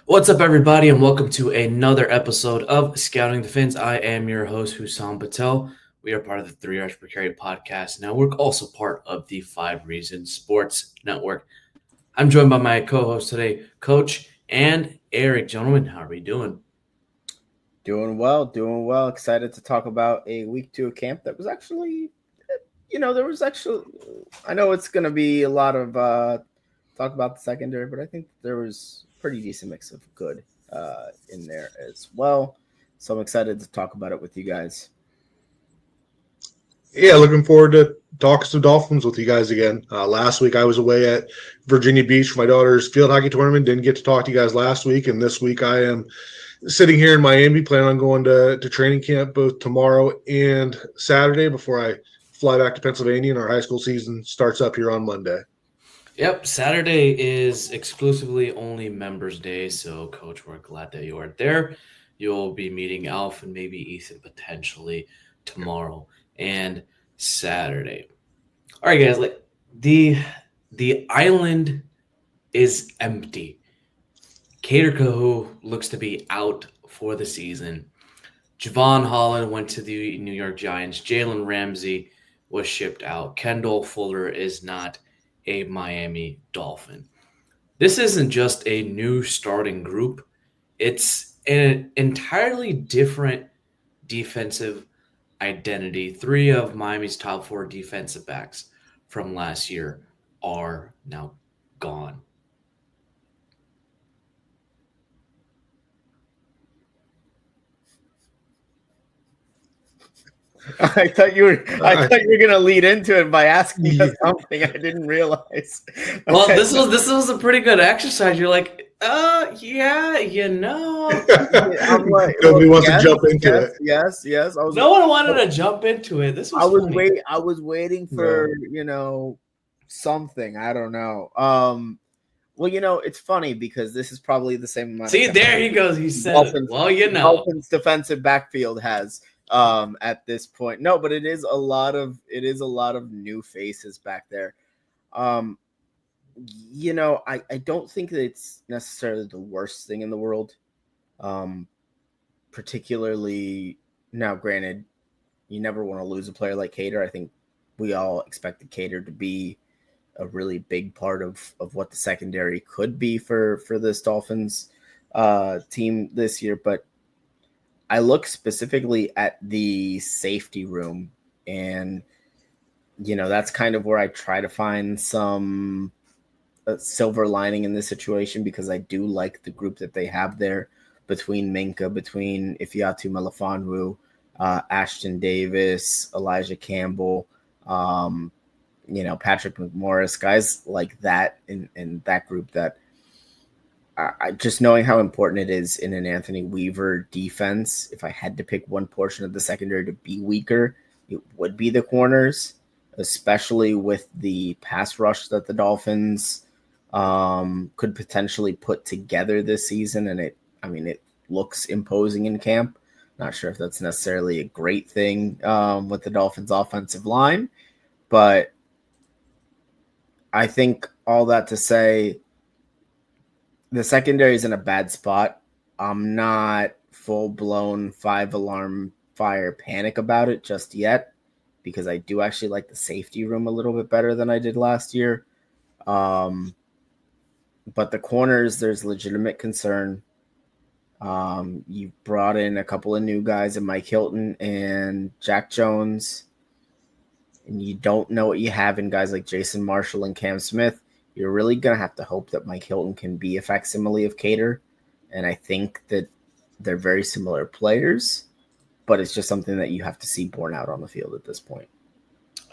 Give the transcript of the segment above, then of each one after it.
What's up, everybody, and welcome to another episode of Scouting the Fins. I am your host, Hussam Patel. We are part of the 3 Yards Per Carry podcast network, also part of the 5 Reasons Sports Network. I'm joined by my co-host today, Coach and Eric. Gentlemen, how are we doing? Doing well, doing well. Excited to talk about a week 2 of camp that was actually, I know it's going to be a lot of talk about the secondary, but I think there was a pretty decent mix of good in there as well. So I'm excited to talk about it with you guys. Yeah, looking forward to talking some Dolphins with you guys again. Last week I was away at Virginia Beach for my daughter's field hockey tournament. Didn't get to talk to you guys last week, and this week I am sitting here in Miami, planning on going to training camp both tomorrow and Saturday before I fly back to Pennsylvania, and our high school season starts up here on Monday. Yep, Saturday is exclusively only Members Day, so Coach, we're glad that you are there. You'll be meeting Alf and maybe Ethan potentially tomorrow and Saturday. All right, guys. The island is empty. Cater Kahu looks to be out for the season. Javon Holland went to the New York Giants. Jalen Ramsey was shipped out. Kendall Fuller is not a Miami Dolphin. This isn't just a new starting group. It's an entirely different defensive identity. 3 of Miami's top 4 defensive backs from last year are now gone. I thought you were going to lead into it by asking us something I didn't realize. Okay. Well, this was a pretty good exercise. You're like, yeah, I'm like, Nobody wants to jump into it. Yes. No one wanted to jump into it. This was funny. I was waiting for something. I don't know. Well, it's funny because this is probably the same amount. See, there he goes. He said, Dolphins defensive backfield has at this point. No, but it is a lot of new faces back there. I don't think that it's necessarily the worst thing in the world. Particularly now, granted, you never want to lose a player like Cater. I think we all expected Cater to be a really big part of what the secondary could be for this Dolphins team this year. But I look specifically at the safety room, and that's kind of where I try to find some silver lining in this situation, because I do like the group that they have there between Minka, between Ifeatu Melifonwu, Ashton Davis, Elijah Campbell, Patrick McMorris, guys like that in that group that I just knowing how important it is in an Anthony Weaver defense. If I had to pick one portion of the secondary to be weaker, it would be the corners, especially with the pass rush that the Dolphins could potentially put together this season. And it looks imposing in camp. Not sure if that's necessarily a great thing with the Dolphins offensive line, but I think all that to say, the secondary is in a bad spot. I'm not full-blown 5-alarm fire panic about it just yet, because I do actually like the safety room a little bit better than I did last year. But the corners, there's legitimate concern. You brought in a couple of new guys, in Mike Hilton and Jack Jones, and you don't know what you have in guys like Jason Marshall and Cam Smith. You're really going to have to hope that Mike Hilton can be a facsimile of Cater. And I think that they're very similar players, but it's just something that you have to see borne out on the field at this point.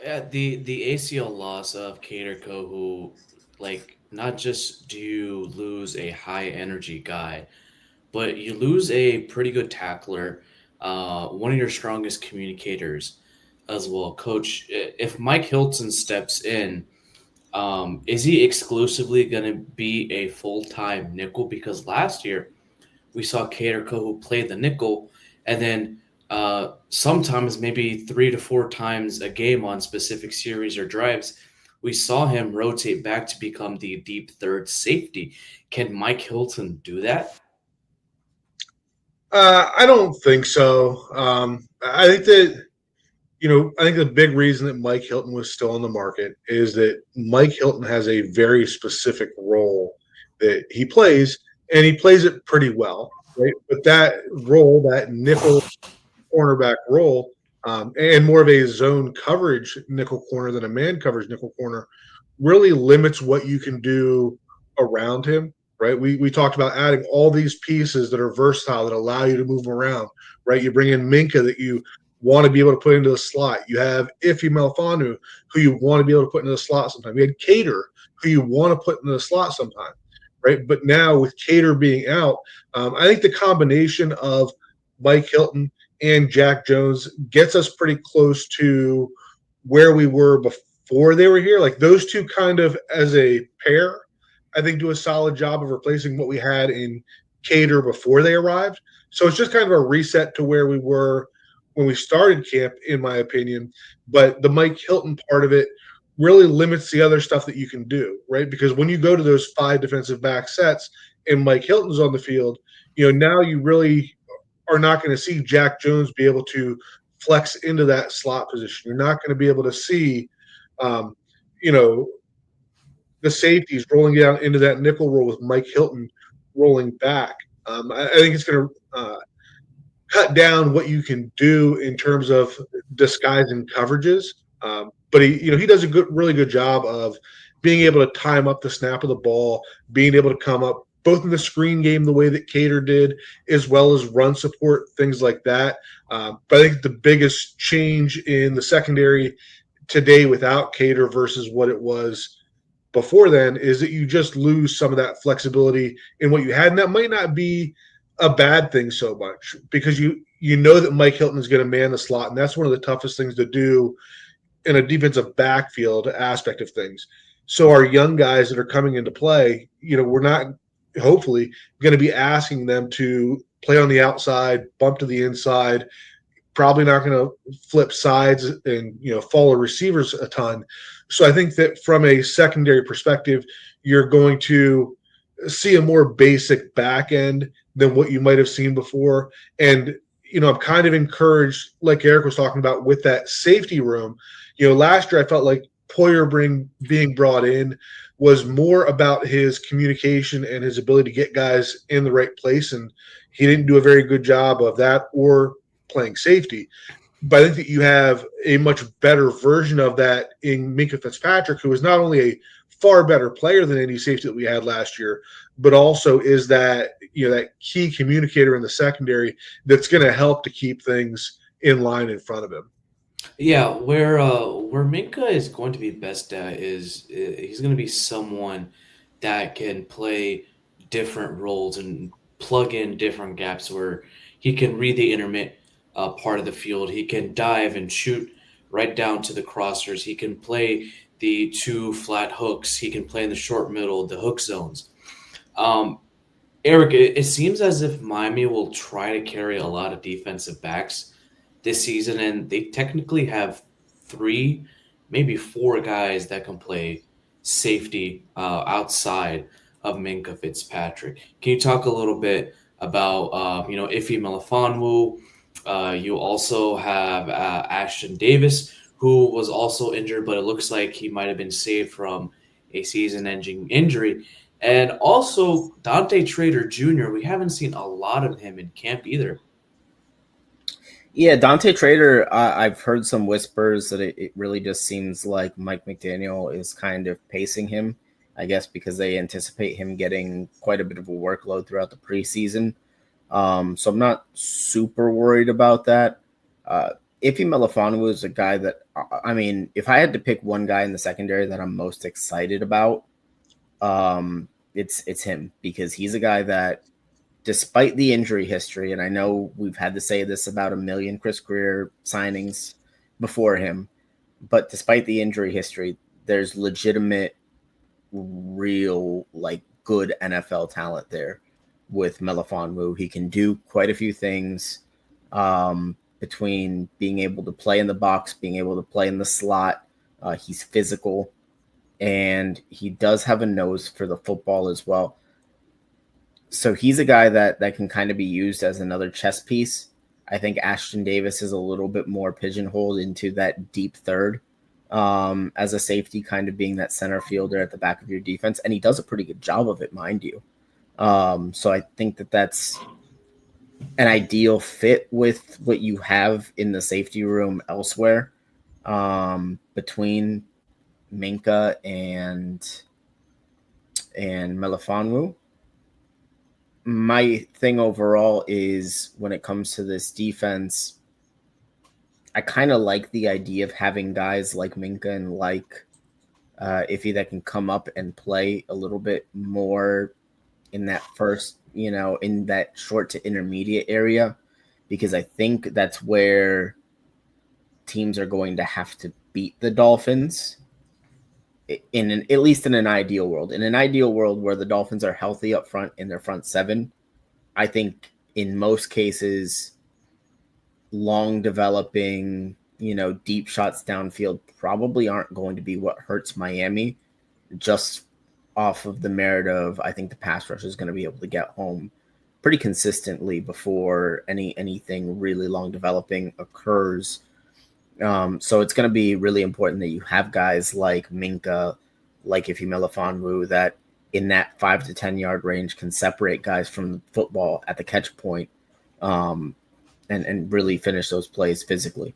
Yeah, the ACL loss of Cater Kohu, not just do you lose a high energy guy, but you lose a pretty good tackler, one of your strongest communicators as well. Coach, if Mike Hilton steps in, is he exclusively going to be a full-time nickel? Because last year we saw Cater Kohu play the nickel, and then sometimes maybe 3 to 4 times a game on specific series or drives, we saw him rotate back to become the deep third safety. Can Mike Hilton do that? I don't think so. I think that I think the big reason that Mike Hilton was still on the market is that Mike Hilton has a very specific role that he plays, and he plays it pretty well, right? But that role, that nickel cornerback role, and more of a zone coverage nickel corner than a man coverage nickel corner, really limits what you can do around him. Right? We talked about adding all these pieces that are versatile that allow you to move around. Right? You bring in Minka that you want to be able to put into the slot. You have Ife Malfanu, who you want to be able to put into the slot sometime. You had Cater, who you want to put into the slot sometime. Right? But now with Cater being out, I think the combination of Mike Hilton and Jack Jones gets us pretty close to where we were before they were here. Like those two kind of as a pair, I think do a solid job of replacing what we had in Cater before they arrived. So it's just kind of a reset to where we were when we started camp, in my opinion. But the Mike Hilton part of it really limits the other stuff that you can do, right? Because when you go to those 5 defensive back sets and Mike Hilton's on the field, now you really are not going to see Jack Jones be able to flex into that slot position. You're not going to be able to see, um, you know, the safeties rolling down into that nickel roll with Mike Hilton rolling back. I think it's going to cut down what you can do in terms of disguising coverages. But he does a really good job of being able to time up the snap of the ball, being able to come up both in the screen game the way that Cater did, as well as run support, things like that. But I think the biggest change in the secondary today without Cater versus what it was before then is that you just lose some of that flexibility in what you had. And that might not be a bad thing so much because you know that Mike Hilton is going to man the slot, and that's one of the toughest things to do in a defensive backfield aspect of things. So our young guys that are coming into play, we're not hopefully going to be asking them to play on the outside, bump to the inside, probably not going to flip sides and follow receivers a ton. So I think that from a secondary perspective, you're going to see a more basic back end than what you might have seen before. And I'm kind of encouraged, like Eric was talking about, with that safety room. Last year I felt like Poyer being brought in was more about his communication and his ability to get guys in the right place, and he didn't do a very good job of that or playing safety. But I think that you have a much better version of that in Minkah Fitzpatrick, who is not only a far better player than any safety that we had last year, but also is that that key communicator in the secondary that's going to help to keep things in line in front of him. Yeah, where Minka is going to be best at is he's going to be someone that can play different roles and plug in different gaps where he can read the intermit part of the field. He can dive and shoot right down to the crossers. He can play the 2 flat hooks. He can play in the short middle, the hook zones. Um, Eric, it seems as if Miami will try to carry a lot of defensive backs this season, and they technically have 3, maybe 4 guys that can play safety outside of Minkah Fitzpatrick. Can you talk a little bit about Ife Melifonwu? You also have Ashton Davis, who was also injured, but it looks like he might have been saved from a season-ending injury. And also Dante Trader Jr. We haven't seen a lot of him in camp either. Yeah, Dante Trader, I've heard some whispers that it really just seems like Mike McDaniel is kind of pacing him, I guess, because they anticipate him getting quite a bit of a workload throughout the preseason. So I'm not super worried about that. Ife Melifonwu is a guy that, I mean, if I had to pick one guy in the secondary that I'm most excited about, it's him, because he's a guy that, despite the injury history, and I know we've had to say this about a million Chris Greer signings before him, but despite the injury history, there's legitimate, real, good NFL talent there with Melifonwu. He can do quite a few things between being able to play in the box, being able to play in the slot. He's physical. and he does have a nose for the football as well. So he's a guy that can kind of be used as another chess piece. I think Ashton Davis is a little bit more pigeonholed into that deep third as a safety, kind of being that center fielder at the back of your defense. And he does a pretty good job of it, mind you. So I think that's an ideal fit with what you have in the safety room elsewhere between Minka and Melifonwu. My thing overall is when it comes to this defense, I kind of like the idea of having guys like Minka and like Iffy that can come up and play a little bit more in that first, in that short to intermediate area, because I think that's where teams are going to have to beat the Dolphins at least in an ideal world. In an ideal world where the Dolphins are healthy up front in their front seven, I think in most cases, long developing, deep shots downfield probably aren't going to be what hurts Miami, just off of the merit of, I think the pass rush is going to be able to get home pretty consistently before anything really long developing occurs. So it's going to be really important that you have guys like Minka, like Iffy Melifonwu, that in that 5 to 10 yard range can separate guys from the football at the catch point, and really finish those plays physically.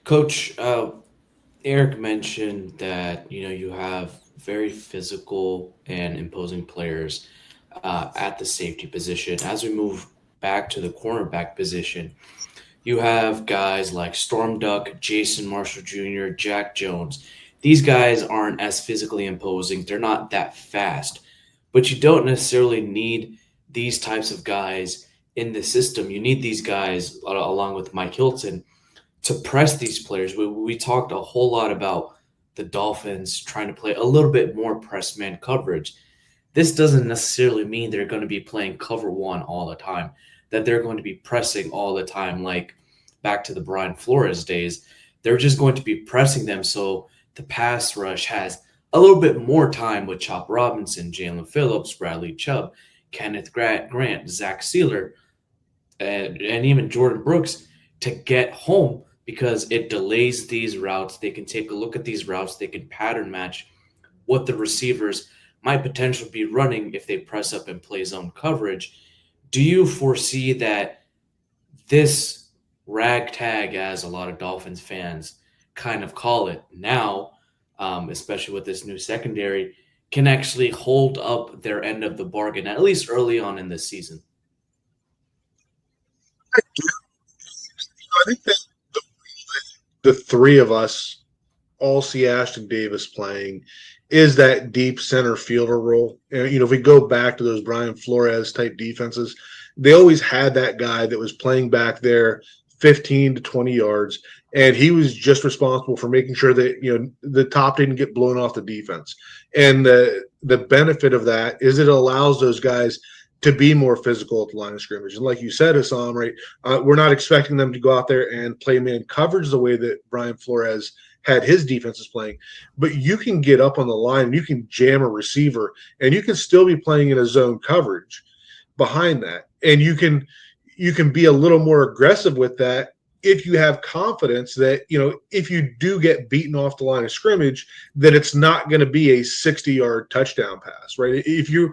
Coach, Eric mentioned that you have very physical and imposing players at the safety position. As we move back to the cornerback position, you have guys like Storm Duck, Jason Marshall Jr., Jack Jones. These guys aren't as physically imposing. They're not that fast. But you don't necessarily need these types of guys in the system. You need these guys, along with Mike Hilton, to press these players. We talked a whole lot about the Dolphins trying to play a little bit more press man coverage. This doesn't necessarily mean they're going to be playing cover one all the time, that they're going to be pressing all the time, like back to the Brian Flores days. They're just going to be pressing them so the pass rush has a little bit more time with Chop Robinson, Jalen Phillips, Bradley Chubb, Kenneth Grant, Zach Sealer, and even Jordan Brooks to get home, because it delays these routes. They can take a look at these routes. They can pattern match what the receivers might potentially be running if they press up and play zone coverage. Do you foresee that this ragtag, as a lot of Dolphins fans kind of call it now, especially with this new secondary, can actually hold up their end of the bargain, at least early on in this season? I do. I think that the three of us all see Ashton Davis playing is that deep center fielder role. And, if we go back to those Brian Flores type defenses, they always had that guy that was playing back there 15 to 20 yards, and he was just responsible for making sure that the top didn't get blown off the defense. And the benefit of that is it allows those guys to be more physical at the line of scrimmage. And like you said, Hassan, right, we're not expecting them to go out there and play man coverage the way that Brian Flores had his defenses playing, but you can get up on the line and you can jam a receiver and you can still be playing in a zone coverage behind that. And you can be a little more aggressive with that if you have confidence that, if you do get beaten off the line of scrimmage, that it's not going to be a 60-yard touchdown pass, right? If you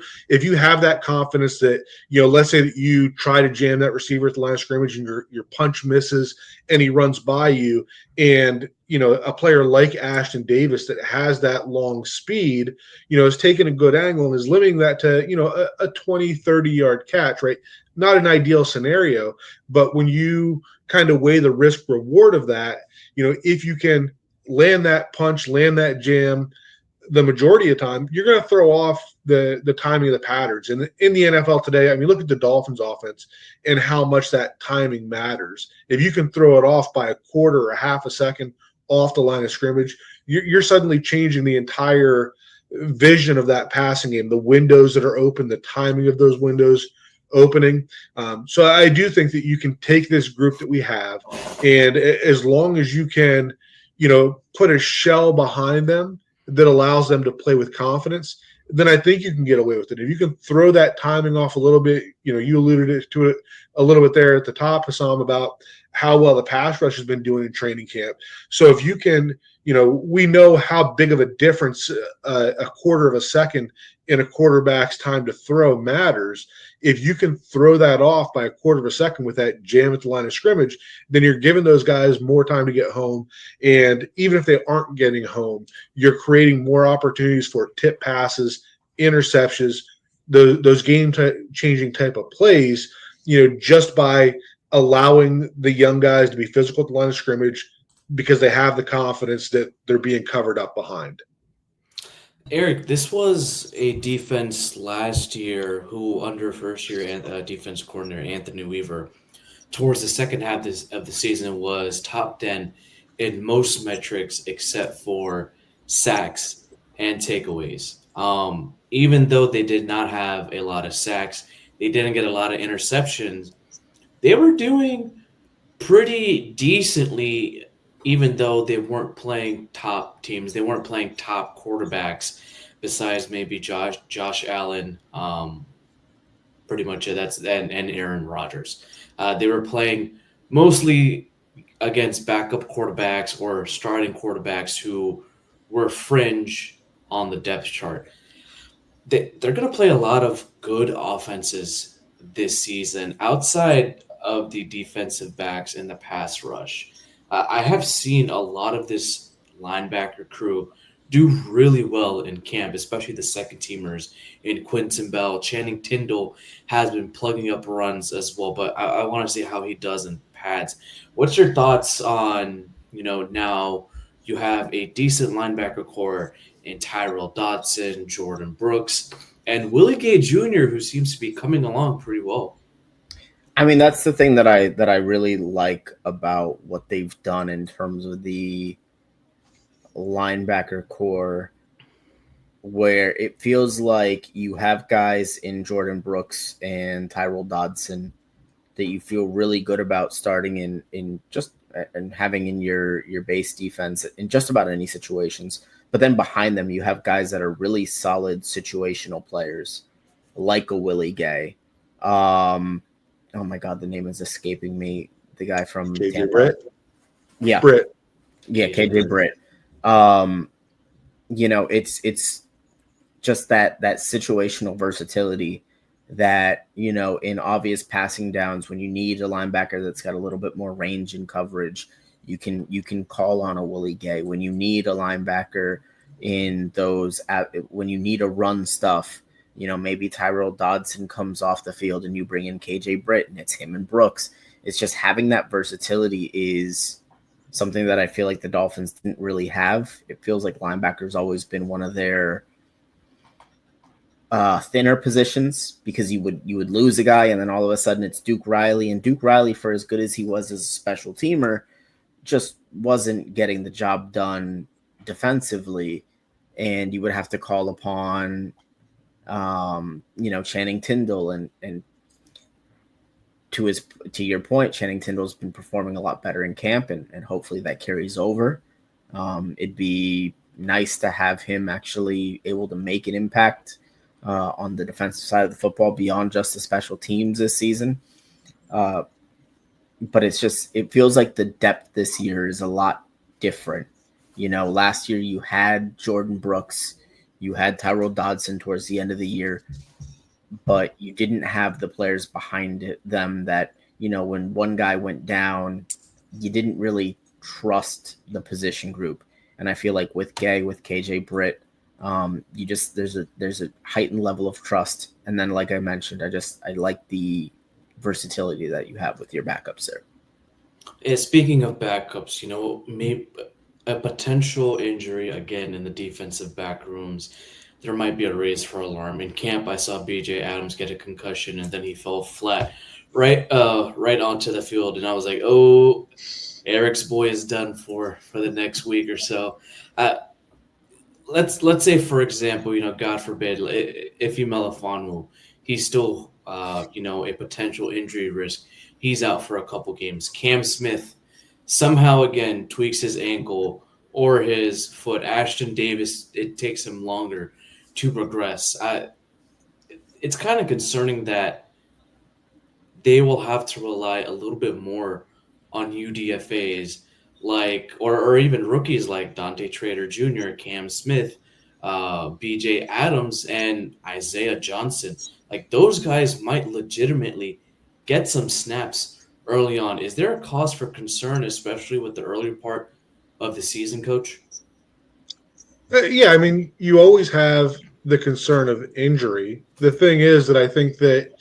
have that confidence that, let's say that you try to jam that receiver at the line of scrimmage and your punch misses and he runs by you, and, a player like Ashton Davis that has that long speed, is taking a good angle and is limiting that to, a 20, 30-yard catch, right? Not an ideal scenario, but when you kind of weigh the risk reward of that, if you can land that punch, land that jam, the majority of the time, you're going to throw off the timing of the patterns. And in the NFL today, I mean, look at the Dolphins offense and how much that timing matters. If you can throw it off by a quarter or a half a second off the line of scrimmage, you're suddenly changing the entire vision of that passing game, the windows that are open, the timing of those windows opening. So I do think that you can take this group that we have, and as long as you can, put a shell behind them that allows them to play with confidence, then I think you can get away with it. If you can throw that timing off a little bit, you alluded to it a little bit there at the top, Hassan, about how well the pass rush has been doing in training camp. So if you can, we know how big of a difference a quarter of a second in a quarterback's time to throw matters. If you can throw that off by a quarter of a second with that jam at the line of scrimmage, then you're giving those guys more time to get home. And even if they aren't getting home, you're creating more opportunities for tip passes, interceptions, those game-changing type of plays, just by allowing the young guys to be physical at the line of scrimmage because they have the confidence that they're being covered up behind. Eric, this was a defense last year who, under first-year defense coordinator Anthony Weaver, towards the second half of the season was top 10 in most metrics except for sacks and takeaways. Even though they did not have a lot of sacks, they didn't get a lot of interceptions. They were doing pretty decently, even though they weren't playing top teams. They weren't playing top quarterbacks besides maybe Josh Allen. Pretty much that's and Aaron Rodgers. They were playing mostly against backup quarterbacks or starting quarterbacks who were fringe on the depth chart. They're going to play a lot of good offenses this season outside of the defensive backs in the pass rush. I have seen a lot of this linebacker crew do really well in camp, especially the second teamers in Quinton Bell. Channing Tindall has been plugging up runs as well, but I want to see how he does in pads. What's your thoughts on, now you have a decent linebacker core in Tyrell Dodson, Jordan Brooks, and Willie Gay Jr., who seems to be coming along pretty well. I mean, that's the thing that I really like about what they've done in terms of the linebacker core, where it feels like you have guys in Jordan Brooks and Tyrell Dodson that you feel really good about starting in just and having in your base defense in just about any situations. But then behind them, you have guys that are really solid situational players, like a Willie Gay. Oh my God, the name is escaping me. The guy from KJ Britt. Yeah, Britt. Yeah, KJ Britt. It's just that situational versatility that, in obvious passing downs, when you need a linebacker that's got a little bit more range and coverage, you can call on a Willie Gay. When you need a linebacker in those, when you need a run stuff, maybe Tyrell Dodson comes off the field and you bring in KJ Britt and it's him and Brooks. It's just having that versatility is something that I feel like the Dolphins didn't really have. It feels like linebacker's always been one of their thinner positions because you would lose a guy and then all of a sudden it's Duke Riley, and Duke Riley, for as good as he was as a special teamer, just wasn't getting the job done defensively, and you would have to call upon Channing Tindall, and to your point, Channing Tindall's been performing a lot better in camp, and hopefully that carries over. It'd be nice to have him actually able to make an impact on the defensive side of the football beyond just the special teams this season. But it feels like the depth this year is a lot different. Last year you had Jordan Brooks, you had Tyrell Dodson towards the end of the year, but you didn't have the players behind them that, when one guy went down, you didn't really trust the position group. And I feel like with Gay, with KJ Britt, there's a heightened level of trust. And then, like I mentioned, I like the versatility that you have with your backups there. Yeah, speaking of backups, maybe a potential injury again in the defensive back rooms, there might be a raise for alarm. In camp, I saw B.J. Adams get a concussion, and then he fell flat right onto the field, and I was like, "Oh, Eric's boy is done for the next week or so." Let's say, for example, God forbid, if Melifonwu, he's still a potential injury risk. He's out for a couple games. Cam Smith somehow again tweaks his ankle or his foot. Ashton Davis, it takes him longer to progress. It's kind of concerning that they will have to rely a little bit more on UDFAs or even rookies like Dante Trader Jr., Cam Smith, BJ Adams, and Isaiah Johnson. Like those guys might legitimately get some snaps early on. Is there a cause for concern, especially with the earlier part of the season, Coach? Yeah, I mean, you always have the concern of injury. The thing is that I think that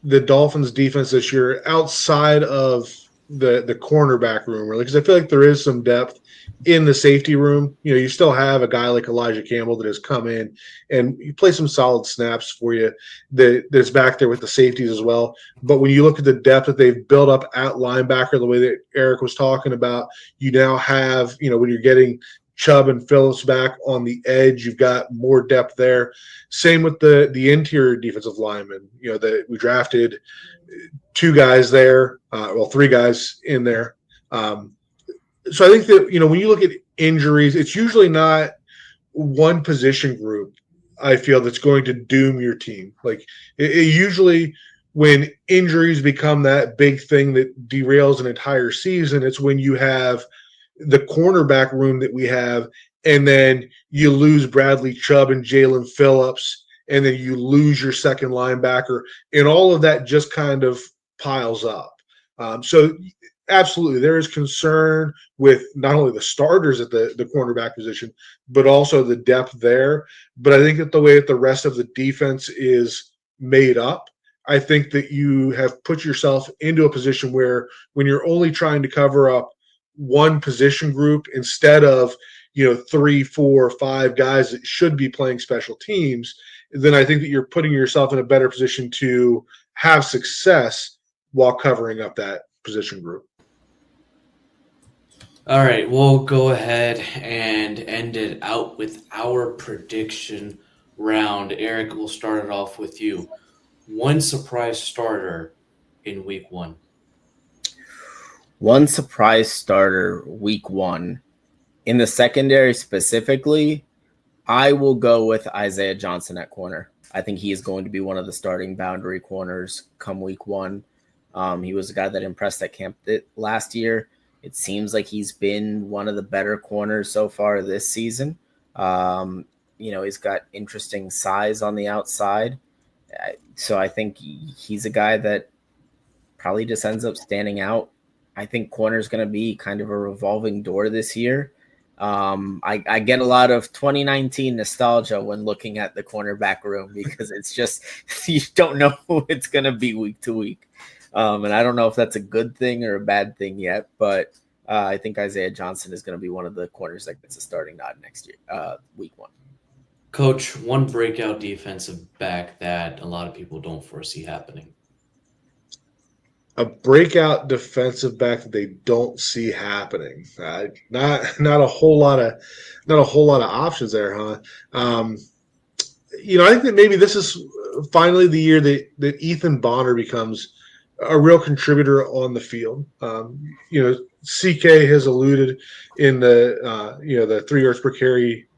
the Dolphins defense this year, outside of the cornerback room, really, because I feel like there is some depth in the safety room. You know, you still have a guy like Elijah Campbell that has come in and you play some solid snaps for you that's back there with the safeties as well. But when you look at the depth that they've built up at linebacker, the way that Eric was talking about, you now have, you know, when you're getting Chubb and Phillips back on the edge, you've got more depth there. Same with the interior defensive linemen. You know, that we drafted two guys there, three guys in there. So I think that, you know, when you look at injuries, it's usually not one position group, I feel, that's going to doom your team. Like it usually, when injuries become that big thing that derails an entire season, it's when you have the cornerback room that we have, and then you lose Bradley Chubb and Jalen Phillips, and then you lose your second linebacker, and all of that just kind of piles up. So absolutely, there is concern with not only the starters at the cornerback position, but also the depth there. But I think that the way that the rest of the defense is made up, I think that you have put yourself into a position where when you're only trying to cover up one position group instead of, you know, 3, 4, 5 guys that should be playing special teams, then I think that you're putting yourself in a better position to have success while covering up that position group. All right, we'll go ahead and end it out with our prediction round. Eric, we'll start it off with you. One surprise starter in week one. One surprise starter week one. In the secondary specifically, I will go with Isaiah Johnson at corner. I think he is going to be one of the starting boundary corners come week one. He was a guy that impressed at camp last year. It seems like he's been one of the better corners so far this season. You know, he's got interesting size on the outside. So I think he's a guy that probably just ends up standing out. I think corner is going to be kind of a revolving door this year. I get a lot of 2019 nostalgia when looking at the cornerback room because it's just you don't know who it's going to be week to week. And I don't know if that's a good thing or a bad thing yet, but I think Isaiah Johnson is going to be one of the corners that gets a starting nod next year, week one. Coach, one breakout defensive back that a lot of people don't foresee happening. A breakout defensive back that they don't see happening. Not a whole lot of options there, huh? You know, I think that maybe this is finally the year that Ethan Bonner becomes a real contributor on the field. You know, CK has alluded in the 3 yards per carry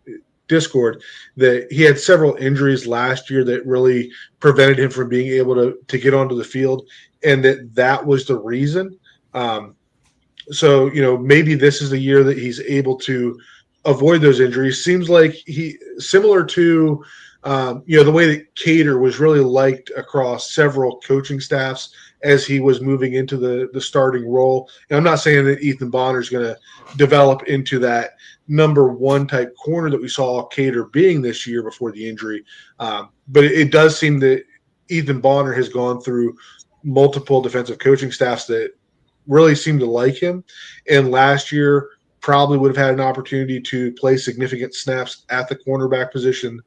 Discord that he had several injuries last year that really prevented him from being able to get onto the field, and that was the reason. So, you know, maybe this is the year that he's able to avoid those injuries. Seems like he similar to the way that Cater was really liked across several coaching staffs as he was moving into the starting role. And I'm not saying that Ethan Bonner is going to develop into that number one type corner that we saw Cater being this year before the injury. But it does seem that Ethan Bonner has gone through multiple defensive coaching staffs that really seem to like him. And last year probably would have had an opportunity to play significant snaps at the cornerback position,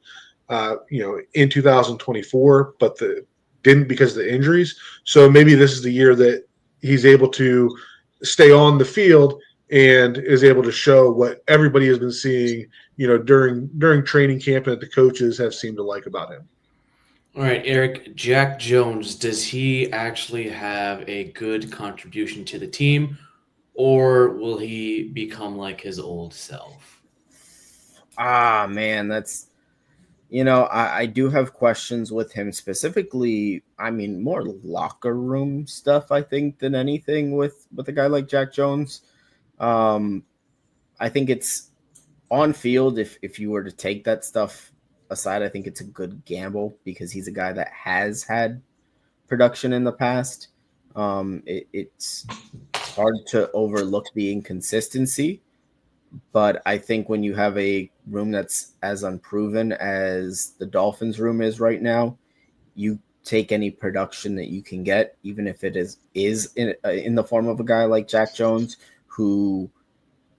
in 2024, but didn't because of the injuries. So maybe this is the year that he's able to stay on the field and is able to show what everybody has been seeing, during training camp and that the coaches have seemed to like about him. All right, Eric, Jack Jones, does he actually have a good contribution to the team, or will he become like his old self? Ah, man, that's I do have questions with him specifically. I mean, more locker room stuff, I think, than anything with a guy like Jack Jones. Um, I think it's on field. If you were to take that stuff aside, I think it's a good gamble because he's a guy that has had production in the past. It's hard to overlook the inconsistency, but I think when you have a room that's as unproven as the Dolphins room is right now, you take any production that you can get, even if it is in the form of a guy like Jack Jones, who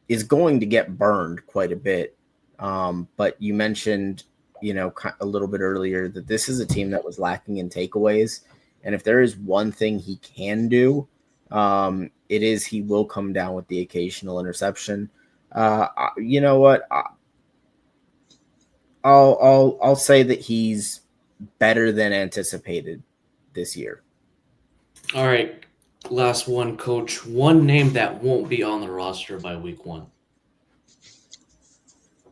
is going to get burned quite a bit. But you mentioned, a little bit earlier that this is a team that was lacking in takeaways, and if there is one thing he can do, it is he will come down with the occasional interception. You know what? I'll say that he's better than anticipated this year. All right, last one, Coach. One name that won't be on the roster by week 1.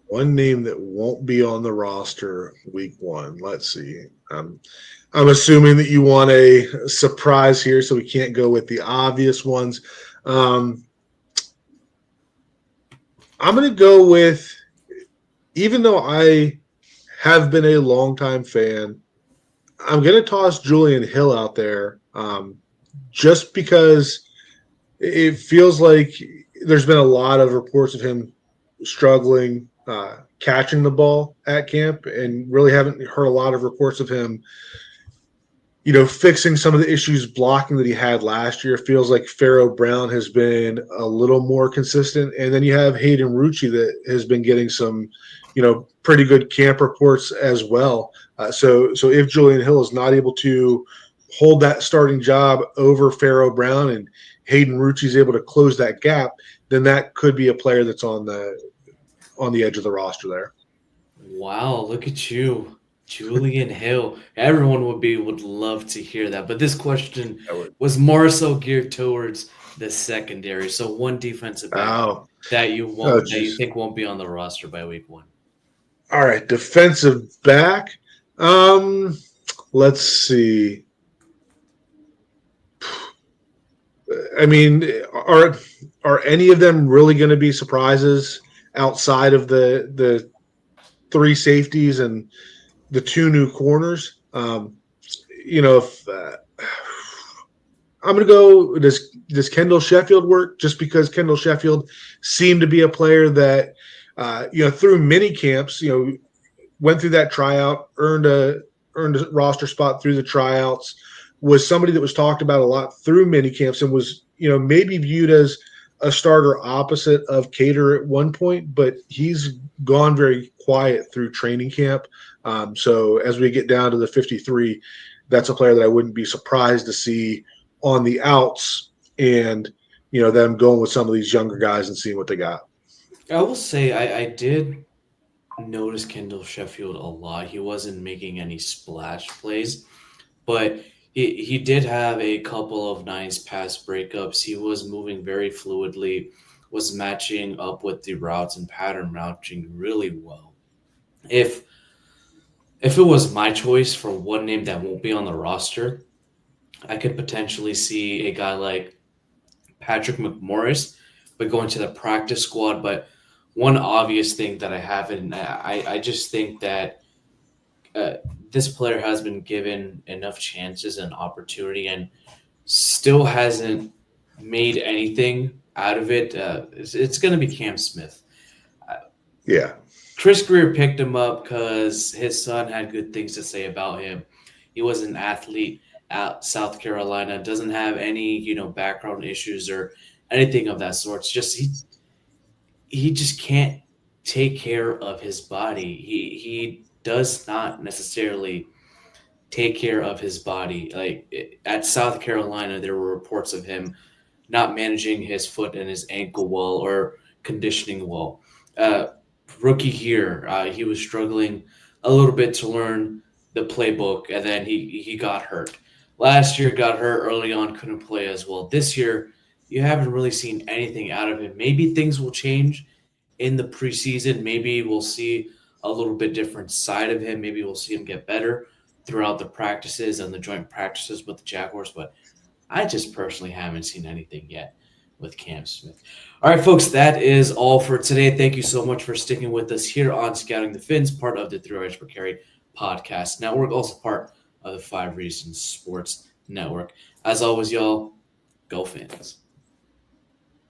One name that won't be on the roster week 1. Let's see. I'm assuming that you want a surprise here, so we can't go with the obvious ones. I'm going to go with, even though I have been a longtime fan, I'm going to toss Julian Hill out there, just because it feels like there's been a lot of reports of him struggling catching the ball at camp, and really haven't heard a lot of reports of him, fixing some of the issues blocking that he had last year. It feels like Pharaoh Brown has been a little more consistent. And then you have Hayden Rucci that has been getting some, pretty good camp reports as well. So if Julian Hill is not able to hold that starting job over Pharaoh Brown, and Hayden Rucci is able to close that gap, then that could be a player that's on the edge of the roster there. Wow, look at you. Julian Hill. Everyone would love to hear that. But this question was more so geared towards the secondary. So one defensive back Oh, that you geez. think won't be on the roster by week 1. All right, defensive back. Let's see. I mean, are any of them really going to be surprises outside of the 3 safeties and the 2 new corners? If I'm going to go, does Kendall Sheffield work? Just because Kendall Sheffield seemed to be a player that, through mini camps, went through that tryout, earned a roster spot through the tryouts, was somebody that was talked about a lot through mini camps, and was, maybe viewed as a starter opposite of Cater at one point, but he's gone very quiet through training camp. So as we get down to the 53, that's a player that I wouldn't be surprised to see on the outs, and, them going with some of these younger guys and seeing what they got. I will say I did notice Kendall Sheffield a lot. He wasn't making any splash plays, but he did have a couple of nice pass breakups. He was moving very fluidly, was matching up with the routes and pattern routing really well. If if it was my choice for one name that won't be on the roster, I could potentially see a guy like Patrick McMorris, but going to the practice squad. But one obvious thing that I haven't, I just think that uh, this player has been given enough chances and opportunity and still hasn't made anything out of it. It's going to be Cam Smith. Uh, Yeah. Chris Greer picked him up because his son had good things to say about him. He was an athlete at South Carolina, doesn't have any, background issues or anything of that sort. It's just he just can't take care of his body. He does not necessarily take care of his body. At South Carolina, there were reports of him not managing his foot and his ankle well or conditioning well. Uh, Rookie here, he was struggling a little bit to learn the playbook, and then he got hurt. Last year, got hurt early on, couldn't play as well. This year, you haven't really seen anything out of him. Maybe things will change in the preseason. Maybe we'll see a little bit different side of him. Maybe we'll see him get better throughout the practices and the joint practices with the Jaguars. But I just personally haven't seen anything yet with Cam Smith. All right, folks, that is all for today. Thank you so much for sticking with us here on Scouting the Fins, part of the 3 Yards Per Carry podcast network, also part of the 5 Reasons Sports Network. As always, y'all, go Fins.